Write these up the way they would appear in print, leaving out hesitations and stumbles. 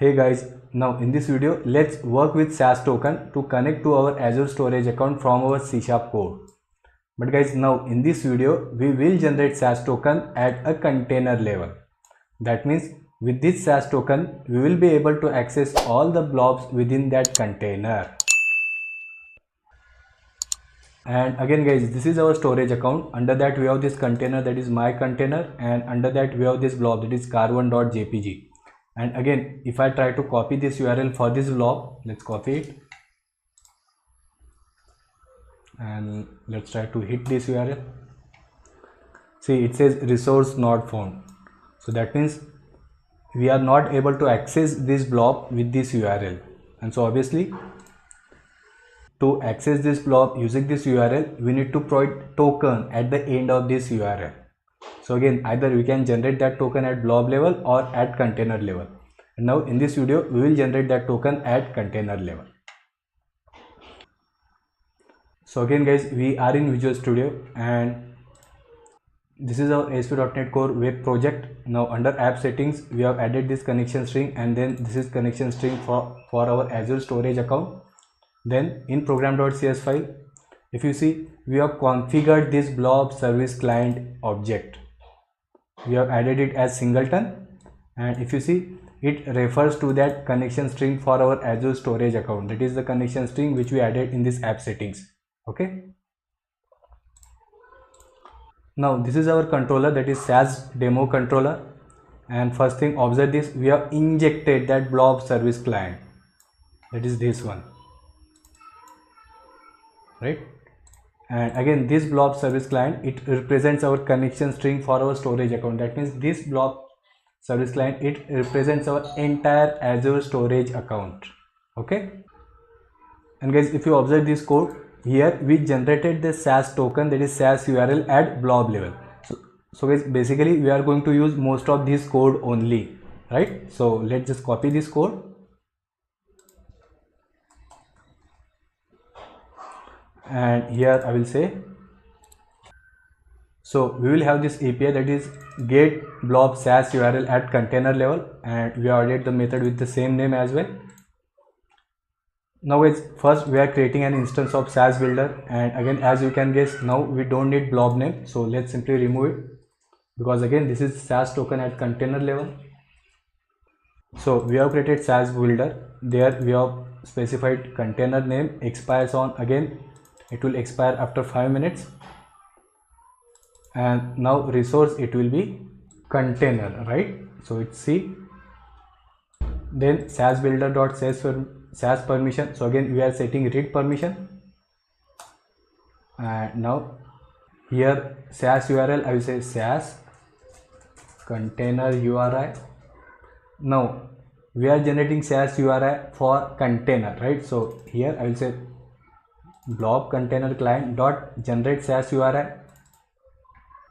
Hey guys, now in this video let's work with SAS token to connect to our Azure storage account from our C# code. But guys, now in this video we will generate SAS token at a container level. That means with this SAS token we will be able to access all the blobs within that container. And again guys, this is our storage account. Under that we have this container, that is my container, and under that we have this blob, that is car1.jpg. And again, if I try to copy this URL for this blob, let's copy it and let's try to hit this URL. See, it says resource not found. So that means we are not able to access this blob with this URL. And so obviously to access this blob using this URL, we need to provide token at the end of this URL. So again, either we can generate that token at blob level or at container level. And now in this video, we will generate that token at container level. So again guys, we are in Visual Studio and this is our ASP.NET Core web project. Now under app settings, we have added this connection string, and then this is connection string for our Azure storage account. Then in program.cs file, if you see, we have configured this blob service client object. We have added it as singleton, and if you see, it refers to that connection string for our Azure storage account. That is the connection string which we added in this app settings. Okay. Now this is our controller, that is SAS demo controller. And first thing, observe this, we have injected that blob service client. That is this one, right? And again, this blob service client, it represents our connection string for our storage account. That means this blob service client, it represents our entire Azure storage account. Okay. And guys, if you observe this code, here we generated the SAS token, that is SAS URL at blob level. So guys, basically we are going to use most of this code only, right? So let's just copy this code. And here I will say, so we will have this API, that is get blob SAS URL at container level, and we added the method with the same name as well. Now guys, first we are creating an instance of SAS builder, and again, as you can guess, now we don't need blob name, so let's simply remove it, because again this is SAS token at container level. So we have created SAS builder. There we have specified container name expires on, again it will expire after 5 minutes, and now resource, it will be container, right? So it's C. Then SAS builder.SAS permission. So again we are setting read permission, and now here SAS URL, I will say SAS container URI. Now we are generating SAS URI for container, right? So here I will say blob container client dot generate SAS URI,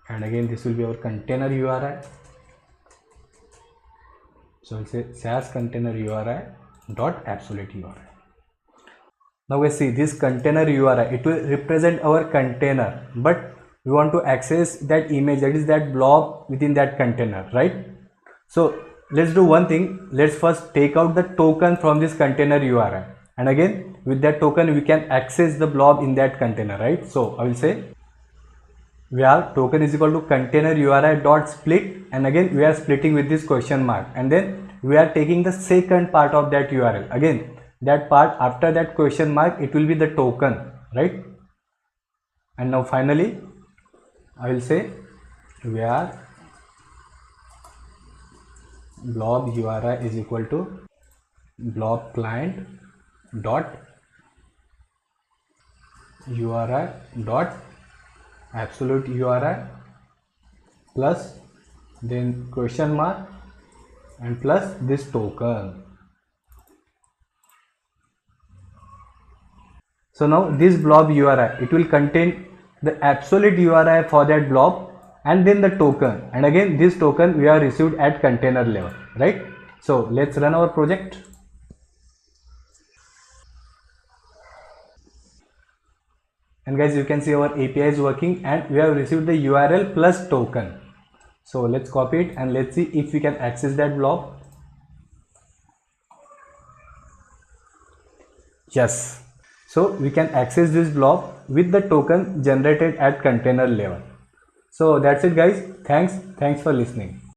and again this will be our container URI. So I'll say SAS container URI dot absolute URI. Now we see this container URI, it will represent our container, but we want to access that image, that is that blob within that container, right? So let's do one thing. Let's first take out the token from this container URI, and again with that token we can access the blob in that container, right? So I will say we have token is equal to container URI dot split, and again we are splitting with this question mark, and then we are taking the second part of that URL. Again, that part after that question mark, it will be the token, right? And now finally I will say we are blob URI is equal to blob client dot URI dot absolute URI plus then question mark and plus this token. So now this blob URI, it will contain the absolute URI for that blob and then the token, and again this token we have received at container level, right? So let's run our project. And guys, you can see our API is working and we have received the URL plus token. So let's copy it and let's see if we can access that blob. Yes. So we can access this blob with the token generated at container level. So that's it guys. Thanks for listening.